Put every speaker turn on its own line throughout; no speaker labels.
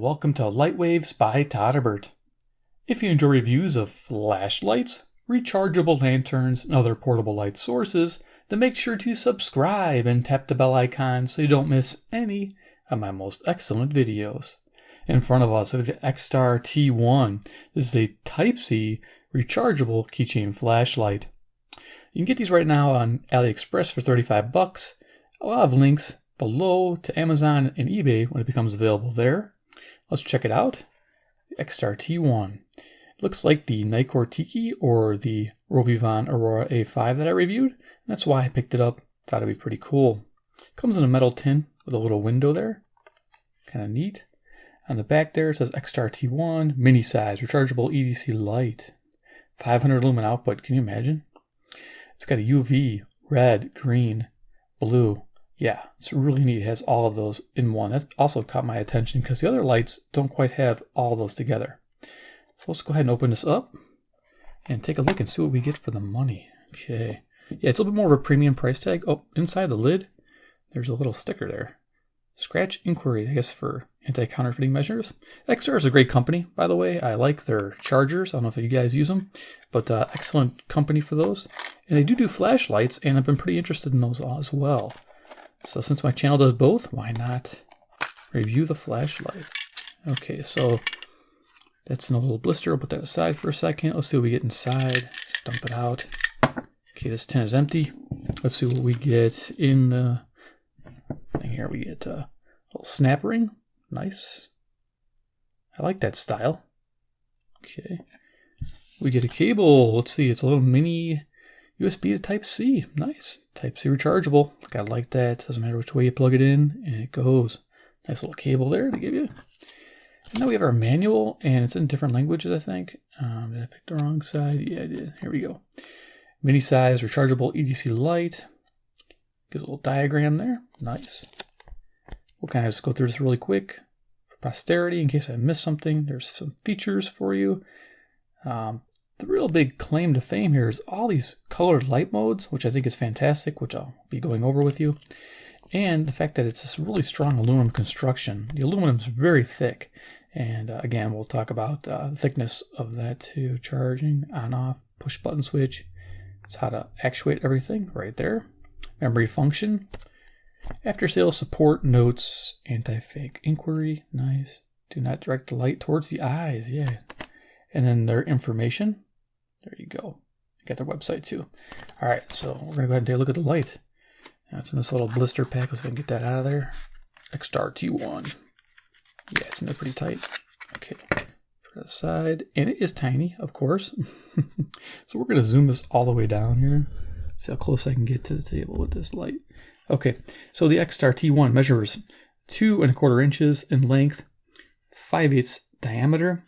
welcome to Lightwaves by todderbert. If you enjoy reviews of flashlights, rechargeable lanterns, and other portable light sources, then make sure to subscribe and tap the bell icon so you don't miss any of my most excellent videos. In front of us is the Xtar T1. This is a Type-C rechargeable keychain flashlight. You can get these right now on AliExpress for 35 bucks. I'll have links below to Amazon and eBay when it becomes available there. Let's check it out. The Xtar T1. It looks like the Nikkor Tiki or the Rovivon Aurora A5 that I reviewed. And that's why I picked it up. Thought it'd be pretty cool. It comes in a metal tin with a little window there. Kind of neat. On the back there it says Xtar T1, mini size, rechargeable EDC light. 500 lumen output, can you imagine? It's got a UV, red, green, blue. Yeah, it's really neat. It has all of those in one. That also caught my attention because the other lights don't quite have all of those together. So let's go ahead and open this up and take a look and see what we get for the money. Okay. Yeah, it's a little bit more of a premium price tag. Oh, inside the lid, there's a little sticker there. Scratch inquiry, I guess, for anti-counterfeiting measures. Xtar is a great company, by the way. I like their chargers. I don't know if you guys use them, but excellent company for those. And they do flashlights, and I've been pretty interested in those as well. So since my channel does both, why not review the flashlight? Okay, so that's in a little blister. I'll put that aside for a second. Let's see what we get inside. Just dump it out. Okay, this tin is empty. Let's see what we get in the thing here. We get a little snap ring. Nice. I like that style. Okay. We get a cable. Let's see. It's a little mini USB to Type-C. Nice. Type-C rechargeable. I like that. Doesn't matter which way you plug it in, and it goes. Nice little cable there to give you. And now we have our manual, and it's in different languages, I think. Did I pick the wrong side? Yeah, I did. Here we go. Mini size rechargeable EDC light. Gives a little diagram there. Nice. We'll kind of just go through this really quick for posterity in case I missed something. There's some features for you. The real big claim to fame here is all these colored light modes, which I think is fantastic, which I'll be going over with you. And the fact that it's this really strong aluminum construction. The aluminum is very thick. And again, we'll talk about the thickness of that too. Charging, on, off, push button switch. It's how to actuate everything right there. Memory function. After sales support, notes, anti-fake inquiry. Nice. Do not direct the light towards the eyes. Yeah. And then their information. There you go. Got their website too. All right, so we're gonna go ahead and take a look at the light. Now it's in this little blister pack. Let's go ahead and get that out of there. Xtar T1. Yeah, it's in there pretty tight. Okay, to the side, and it is tiny, of course. So we're gonna zoom this all the way down here. See how close I can get to the table with this light. Okay, so the Xtar T1 measures 2¼ inches in length, 5/8 diameter.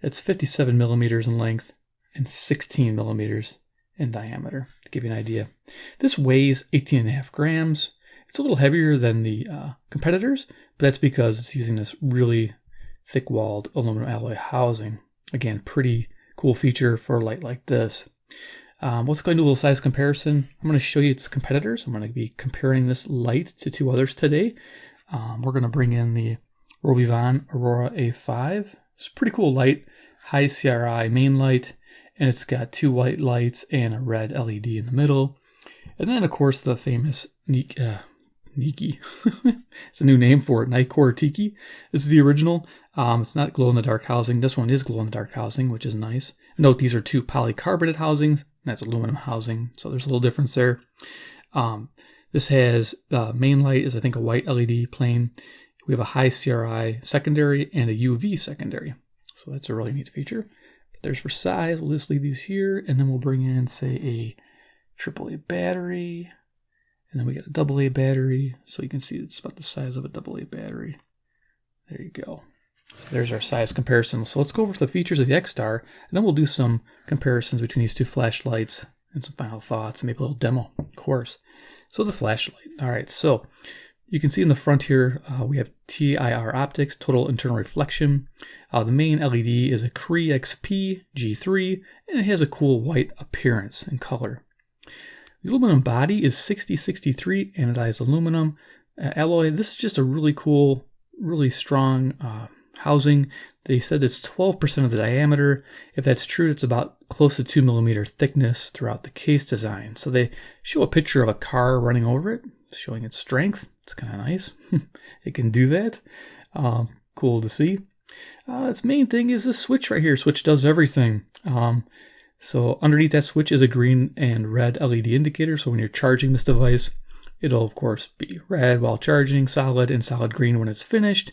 It's 57 millimeters in length and 16 millimeters in diameter, to give you an idea. This weighs 18.5 grams. It's a little heavier than the competitors, but that's because it's using this really thick-walled aluminum alloy housing. Again, pretty cool feature for a light like this. Let's go and do a little size comparison. I'm going to show you its competitors. I'm going to be comparing this light to two others today. We're going to bring in the Rovivon Aurora A5. It's a pretty cool light, high CRI main light, and it's got two white lights and a red LED in the middle. And then, of course, the famous Niki. It's a new name for it, Nikkor Tiki. This is the original. It's not glow-in-the-dark housing. This one is glow-in-the-dark housing, which is nice. Note these are two polycarbonate housings, and that's aluminum housing, so there's a little difference there. This has the main light is, I think, a white LED plain. We have a high CRI secondary and a UV secondary. So that's a really neat feature. But there's for size, we'll just leave these here, and then we'll bring in, say, a AAA battery. And then we got a AA battery. So you can see it's about the size of a AA battery. There you go. So there's our size comparison. So let's go over the features of the Xtar, and then we'll do some comparisons between these two flashlights and some final thoughts, and maybe a little demo, of course. So the flashlight. All right, so you can see in the front here, we have TIR Optics, total internal reflection. The main LED is a Cree XP G3, and it has a cool white appearance and color. The aluminum body is 6063 anodized aluminum alloy. This is just a really cool, really strong housing. They said it's 12% of the diameter. If that's true, it's about close to 2mm thickness throughout the case design. So they show a picture of a car running over it, showing its strength. It's kind of nice. It can do that. Cool to see. Its main thing is this switch right here. Switch does everything. So underneath that switch is a green and red LED indicator. So when you're charging this device, it'll of course be red while charging, solid, and solid green when it's finished.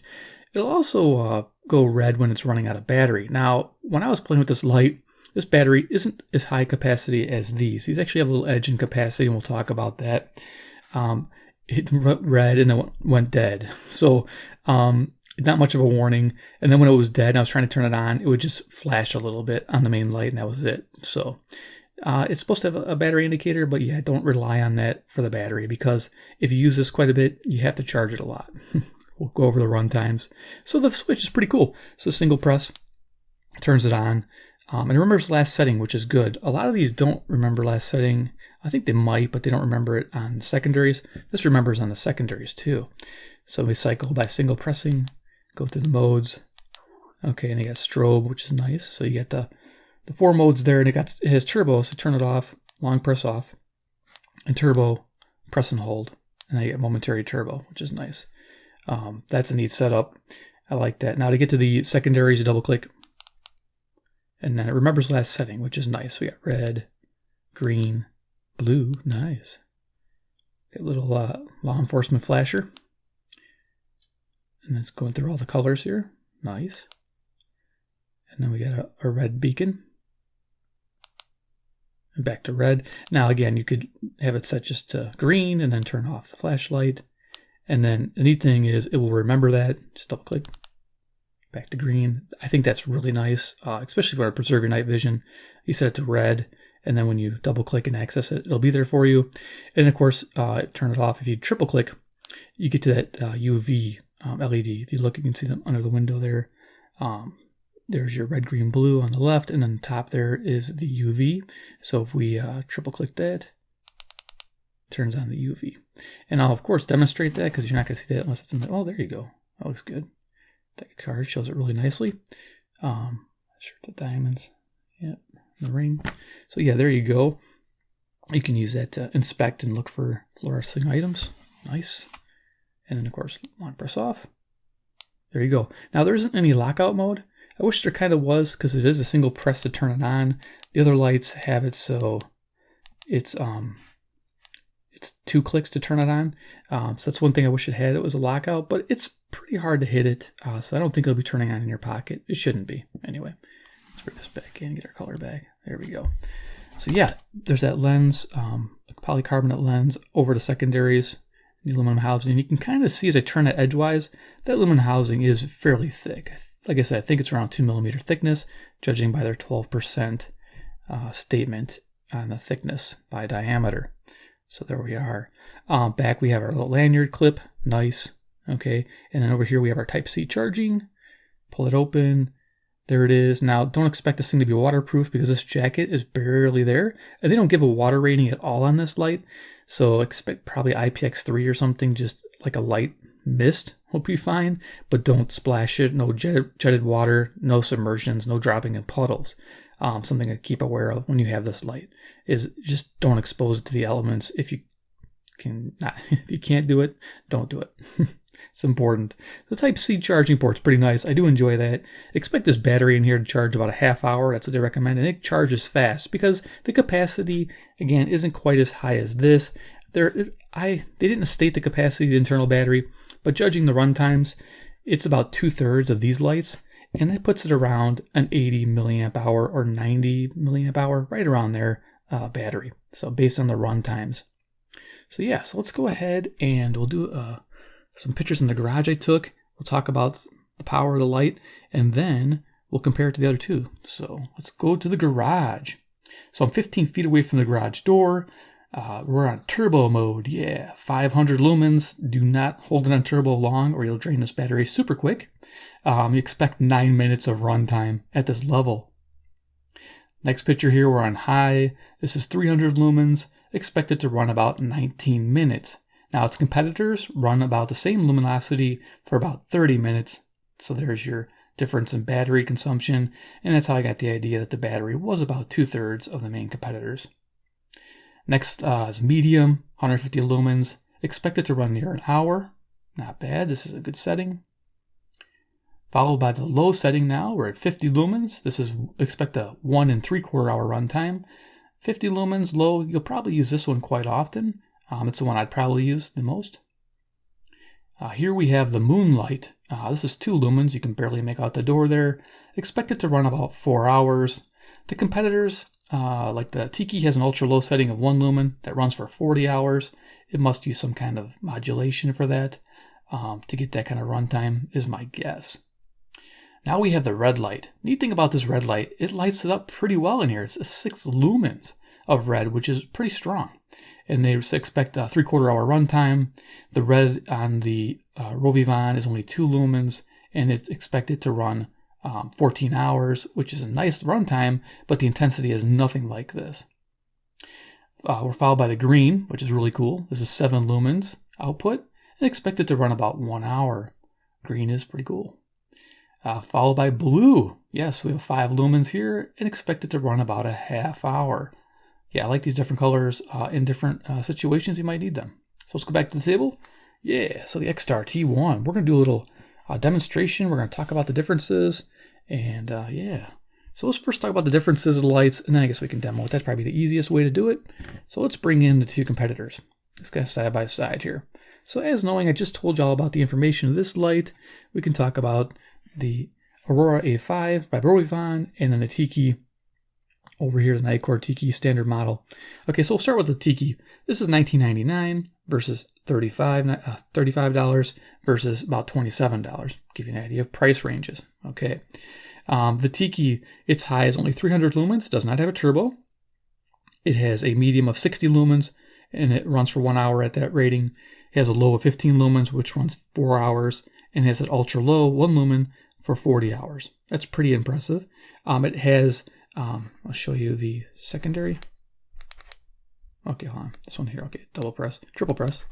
It'll also go red when it's running out of battery. Now, when I was playing with this light, this battery isn't as high capacity as these. These actually have a little edge in capacity, and we'll talk about that. It went red and then went dead. So not much of a warning. And then when it was dead and I was trying to turn it on, it would just flash a little bit on the main light, and that was it. So it's supposed to have a battery indicator, but yeah, don't rely on that for the battery, because if you use this quite a bit, you have to charge it a lot. We'll go over the run times. So the switch is pretty cool. So single press turns it on. And it remembers last setting, which is good. A lot of these don't remember last setting. I think they might, but they don't remember it on secondaries. This remembers on the secondaries too. So we cycle by single pressing, go through the modes. Okay, and you got strobe, which is nice. So you get the 4 modes there, and it has turbo, so turn it off, long press off, and turbo, press and hold. And then you get momentary turbo, which is nice. That's a neat setup. I like that. Now to get to the secondaries, you double click, and then it remembers last setting, which is nice. We got red, green, blue, nice. Got a little law enforcement flasher, and it's going through all the colors here, nice. And then we got a red beacon, and back to red. Now again, you could have it set just to green and then turn off the flashlight. And then the neat thing is it will remember that. Just double click, back to green. I think that's really nice, especially if you want to preserve your night vision. You set it to red, and then when you double click and access it, it'll be there for you. And of course, turn it off. If you triple click, you get to that UV LED. If you look, you can see them under the window there. There's your red, green, blue on the left, and then top there is the UV. So if we triple click that, turns on the UV. And I'll of course demonstrate that, because you're not going to see that unless it's in the, oh, there you go. That looks good. That card shows it really nicely. Sure, the diamonds. Yep, the ring. So yeah, there you go. You can use that to inspect and look for fluorescing items. Nice. And then of course, long press off. There you go. Now there isn't any lockout mode. I wish there kind of was, because it is a single press to turn it on. The other lights have it so it's 2 clicks to turn it on. So that's one thing I wish it had. It was a lockout, but it's pretty hard to hit it. So I don't think it'll be turning on in your pocket. It shouldn't be. Anyway, let's bring this back in and get our color back. There we go. So yeah, there's that lens, polycarbonate lens over the secondaries, the aluminum housing. You can kind of see as I turn it edgewise, that aluminum housing is fairly thick. Like I said, I think it's around 2mm thickness, judging by their 12% statement on the thickness by diameter. So there we are. Back we have our little lanyard clip, nice. Okay, and then over here we have our Type-C charging. Pull it open. There it is. Now don't expect this thing to be waterproof, because this jacket is barely there, and they don't give a water rating at all on this light. So expect probably IPX3 or something, just like a light mist will be fine, but don't splash it. No jetted water, no submersions, no dropping in puddles. Something to keep aware of when you have this light is just don't expose it to the elements. If you can't do it, don't do it. It's important. The Type-C charging port's pretty nice. I do enjoy that. Expect this battery in here to charge about a half hour. That's what they recommend, and it charges fast because the capacity, again, isn't quite as high as this. They didn't state the capacity of the internal battery, but judging the run times, it's about 2/3 of these lights, and that puts it around an 80 milliamp hour or 90 milliamp hour, right around there, battery. So based on the run times. So yeah, so let's go ahead and we'll do some pictures in the garage I took. We'll talk about the power of the light, and then we'll compare it to the other two. So let's go to the garage. So I'm 15 feet away from the garage door. We're on turbo mode. Yeah, 500 lumens. Do not hold it on turbo long or you'll drain this battery super quick. You expect 9 minutes of runtime at this level. Next picture here, we're on high. This is 300 lumens. Expect it to run about 19 minutes. Now its competitors run about the same luminosity for about 30 minutes. So there's your difference in battery consumption, and that's how I got the idea that the battery was about 2/3 of the main competitors. Next is medium, 150 lumens, expected to run near an hour. Not bad, this is a good setting. Followed by the low setting now, we're at 50 lumens. This is expect a 1 3/4 hour runtime. 50 lumens low, you'll probably use this one quite often. It's the one I'd probably use the most. Here we have the Moonlight. This is 2 lumens. You can barely make out the door there. Expected to run about 4 hours. The competitors, like the Tiki, has an ultra low setting of 1 lumen that runs for 40 hours. It must use some kind of modulation for that to get that kind of runtime, is my guess. Now we have the red light. Neat thing about this red light, it lights it up pretty well in here. It's 6 lumens of red, which is pretty strong. And they expect a 3/4 hour runtime. The red on the Rovivon is only 2 lumens, and it's expected to run 14 hours, which is a nice runtime, but the intensity is nothing like this. We're followed by the green, which is really cool. This is 7 lumens output, and expected to run about 1 hour. Green is pretty cool. Followed by blue. Yes, we have 5 lumens here, and expected to run about a half hour. Yeah, I like these different colors in different situations you might need them. So let's go back to the table. Yeah, so the Xtar T1. We're going to do a little demonstration. We're going to talk about the differences. And yeah, so let's first talk about the differences of the lights, and then I guess we can demo it. That's probably the easiest way to do it. So let's bring in the 2 competitors. Let's go side by side here. So as knowing I just told y'all about the information of this light, we can talk about the Aurora A5 by Rovivon, and then the Tiki over here, the Nightcore Tiki standard model. Okay, so we'll start with the Tiki. This is $19.99 versus $35 versus about $27. Give you an idea of price ranges. Okay, the Tiki, its high is only 300 lumens. It does not have a turbo. It has a medium of 60 lumens, and it runs for 1 hour at that rating. It has a low of 15 lumens, which runs 4 hours, and has an ultra low 1 lumen for 40 hours. That's pretty impressive. It has, I'll show you the secondary. Okay, hold on. This one here. Okay, double press, triple press.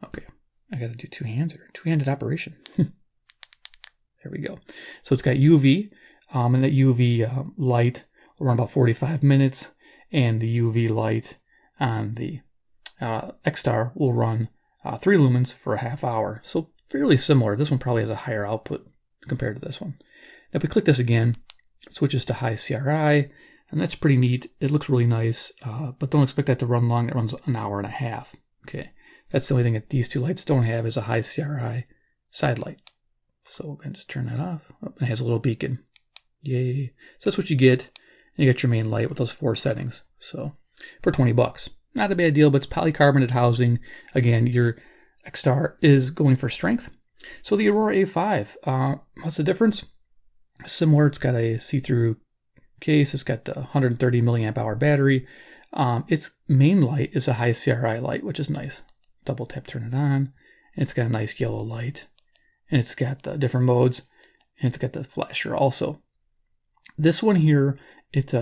Okay, I got to do 2 hands here. 2-handed operation. There we go. So it's got UV, and that UV light will run about 45 minutes, and the UV light on the Xtar will run 3 lumens for a half hour. So fairly similar. This one probably has a higher output compared to this one. If we click this again, it switches to high CRI, and that's pretty neat. It looks really nice, but don't expect that to run long. It runs an hour and a half. Okay, that's the only thing that these 2 lights don't have is a high CRI side light. So we're going to just turn that off. Oh, it has a little beacon. Yay. So that's what you get. And you get your main light with those 4 settings. So for $20. Not a bad deal, but it's polycarbonate housing. Again, your Xtar is going for strength. So the Aurora A5, what's the difference? Similar, it's got a see-through case. It's got the 130 milliamp hour battery. Its main light is a high CRI light, which is nice. Double tap, turn it on. And it's got a nice yellow light. And it's got the different modes. And it's got the flasher also. This one here, its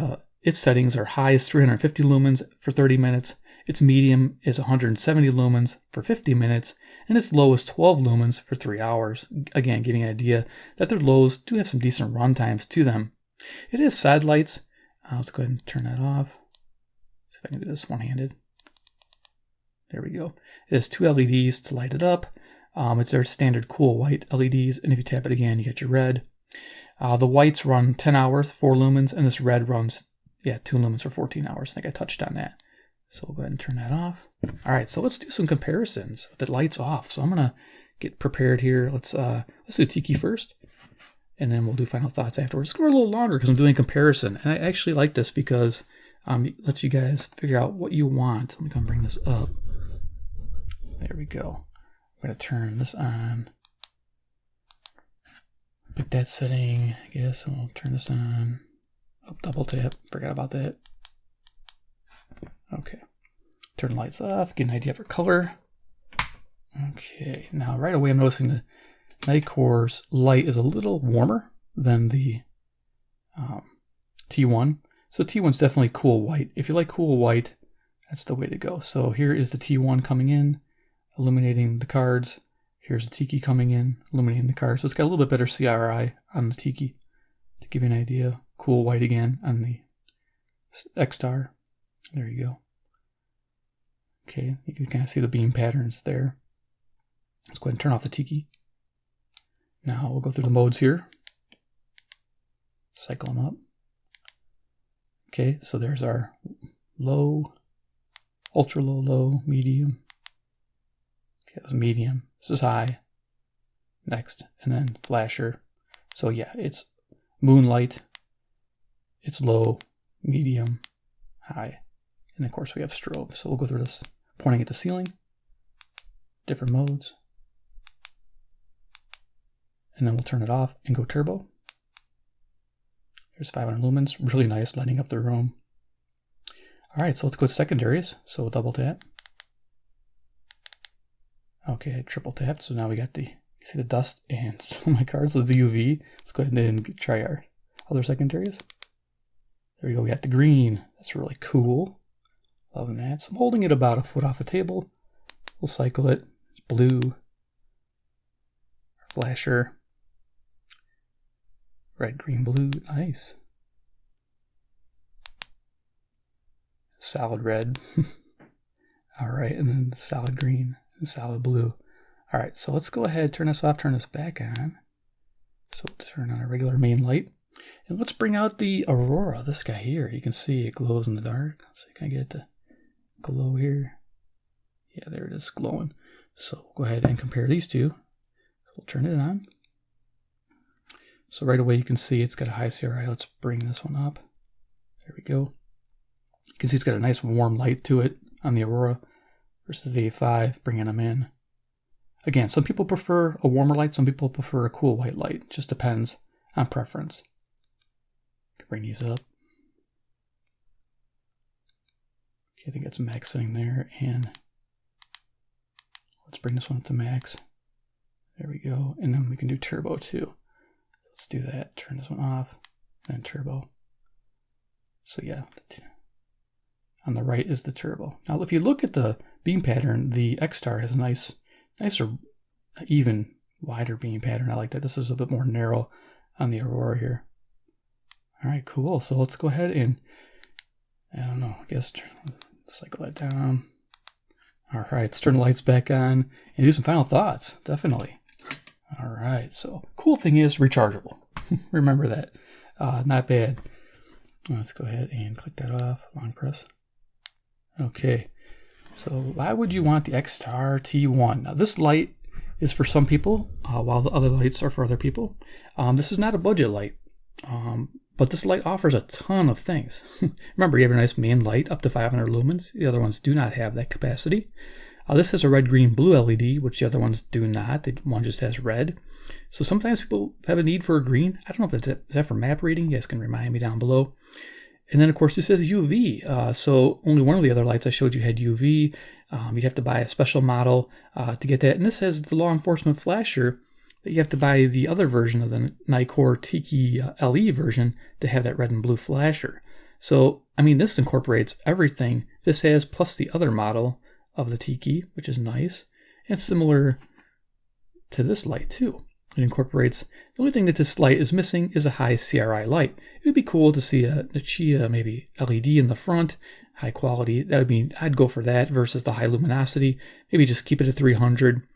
settings are high is 350 lumens for 30 minutes. Its medium is 170 lumens for 50 minutes, and its low is 12 lumens for 3 hours. Again, giving an idea that their lows do have some decent run times to them. It has side lights. Let's go ahead and turn that off. See if I can do this one-handed. There we go. It has 2 LEDs to light it up. It's their standard cool white LEDs, and if you tap it again, you get your red. The whites run 10 hours, 4 lumens, and this red runs, 2 lumens for 14 hours. I think I touched on that. So we'll go ahead and turn that off. All right, so let's do some comparisons with the lights off. So I'm gonna get prepared here. Let's do Tiki first, and then we'll do final thoughts afterwards. It's going to be a little longer because I'm doing comparison, and I actually like this because it lets you guys figure out what you want. Let me come bring this up. There we go. I'm gonna turn this on. Pick that setting, I guess, and we'll turn this on. Oh, double tap. Forgot about that. Okay, turn the lights off, get an idea for color. Okay, now right away I'm noticing the Nightcore's light is a little warmer than the T1. So T1's definitely cool white. If you like cool white, that's the way to go. So here is the T1 coming in, illuminating the cards. Here's the Tiki coming in, illuminating the car. So it's got a little bit better CRI on the Tiki to give you an idea. Cool white again on the Xtar. There you go. Okay, you can kind of see the beam patterns there. Let's go ahead and turn off the Tiki. Now we'll go through the modes here. Cycle them up. Okay, so there's our low, ultra low, low, medium. Okay, that was medium. This is high. Next, and then flasher. So yeah, it's Moonlight. It's low, medium, high. And of course we have strobe. So we'll go through this, pointing at the ceiling. Different modes. And then we'll turn it off and go turbo. There's 500 lumens. Really nice, lighting up the room. All right, so let's go to secondaries. So we'll double tap. Okay, I triple tapped. So now we got the, you see the dust and some of my cards. So the UV. Let's go ahead and try our other secondaries. There we go. We got the green. That's really cool. Loving that. So I'm holding it about a foot off the table. We'll cycle it. Blue. Flasher. Red, green, blue. Nice. Solid red. All right, and then the solid green and solid blue. All right, so let's go ahead, turn this off, turn this back on. So we'll turn on a regular main light. And let's bring out the Aurora, this guy here. You can see it glows in the dark. Let's see, can I get it to glow here? Yeah, there it is, glowing. So we'll go ahead and compare these two. We'll turn it on. So right away you can see it's got a high CRI. Let's bring this one up. There we go. You can see it's got a nice warm light to it on the Aurora versus the A5, bringing them in. Again, some people prefer a warmer light, some people prefer a cool white light. Just depends on preference. Can bring these up. Okay, I think that's max setting there, and let's bring this one up to max. There we go, and then we can do turbo too. Let's do that. Turn this one off, and turbo. So yeah, on the right is the turbo. Now, if you look at the beam pattern, the Xtar has a nicer, even wider beam pattern. I like that. This is a bit more narrow on the Aurora here. All right, cool. So let's go ahead and, I don't know, I guess cycle that down. All right, let's turn the lights back on and do some final thoughts. Definitely. All right, so cool thing is rechargeable. Remember that. Not bad. Let's go ahead and click that off. Long press. Okay, so why would you want the Xtar T1? Now this light is for some people, while the other lights are for other people. This is not a budget light, but this light offers a ton of things. Remember, you have a nice main light up to 500 lumens. The other ones do not have that capacity. This has a red, green, blue LED, which the other ones do not. One just has red. So sometimes people have a need for a green. I don't know if that's it. Is that for map reading? You guys can remind me down below. And then, of course, this says UV. So only one of the other lights I showed you had UV. You'd have to buy a special model to get that. And this has the law enforcement flasher. You have to buy the other version of the Nikkor Tiki LE version to have that red and blue flasher. So, I mean, this incorporates everything this has plus the other model of the Tiki, which is nice. And similar to this light, too. It incorporates, the only thing that this light is missing is a high CRI light. It would be cool to see a Chia, maybe LED in the front, high quality. That would be, I'd go for that versus the high luminosity. Maybe just keep it at 300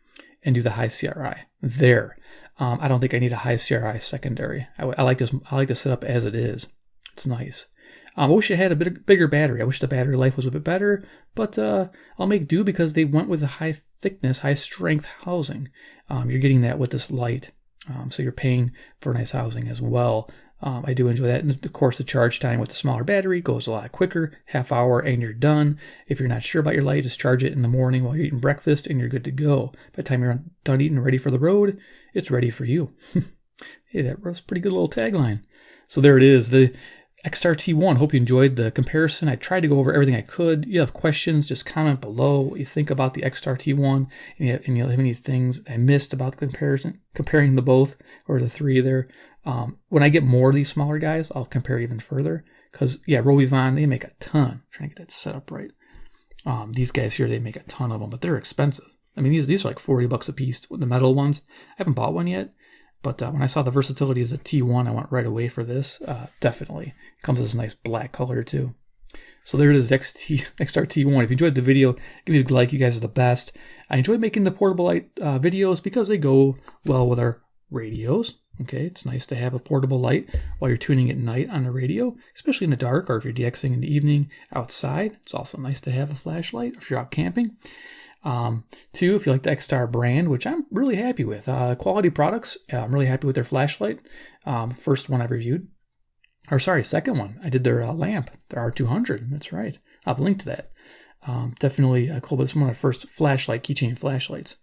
and do the high CRI there. I don't think I need a high CRI secondary. I like this. I like the setup as it is. It's nice. I wish it had a bit bigger battery. I wish the battery life was a bit better, but I'll make do because they went with a high thickness, high strength housing. You're getting that with this light, so you're paying for nice housing as well. I do enjoy that. And of course, the charge time with the smaller battery goes a lot quicker, half hour and you're done. If you're not sure about your light, just charge it in the morning while you're eating breakfast and you're good to go. By the time you're done eating and ready for the road, it's ready for you. Hey, that was a pretty good little tagline. So there it is, the Xtar T1. Hope you enjoyed the comparison. I tried to go over everything I could. You have questions, just comment below what you think about the Xtar T1 and you have any things I missed about the comparison, comparing the both or the three there. When I get more of these smaller guys, I'll compare even further. Because, yeah, Rovivon, they make a ton. I'm trying to get that set up right. These guys here, they make a ton of them, but they're expensive. I mean, these are like 40 bucks a piece, the metal ones. I haven't bought one yet, but when I saw the versatility of the T1, I went right away for this. Definitely. It comes as a nice black color too. So there it is, Xtar T1. If you enjoyed the video, give me a like. You guys are the best. I enjoy making the portable light videos because they go well with our radios. Okay, it's nice to have a portable light while you're tuning at night on the radio, especially in the dark, or if you're DXing in the evening outside. It's also nice to have a flashlight if you're out camping. 2, if you like the Xtar brand, which I'm really happy with. Quality products, I'm really happy with their flashlight. First one I reviewed. Or sorry, second one. I did their lamp, their R200. That's right. I'll have a link to that. Definitely cool, but it's one of the first flashlight, keychain flashlights.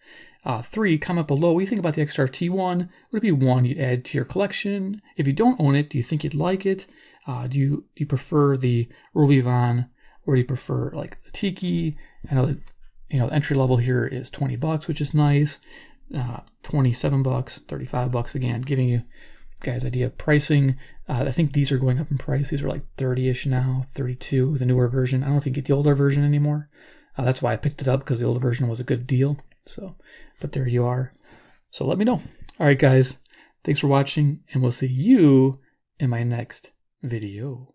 3, comment below what you think about the Xtar T1. Would it be one you'd add to your collection? If you don't own it, do you think you'd like it? Do you prefer the Rovivon, or do you prefer like the Tiki? I know that the entry level here is 20 bucks, which is nice. 27 bucks, 35 bucks. Again, giving you guys idea of pricing. I think these are going up in price. These are like 30-ish now, 32, the newer version. I don't know if you can get the older version anymore. That's why I picked it up, because the older version was a good deal. So, but there you are. So let me know. All right, guys. Thanks for watching, and we'll see you in my next video.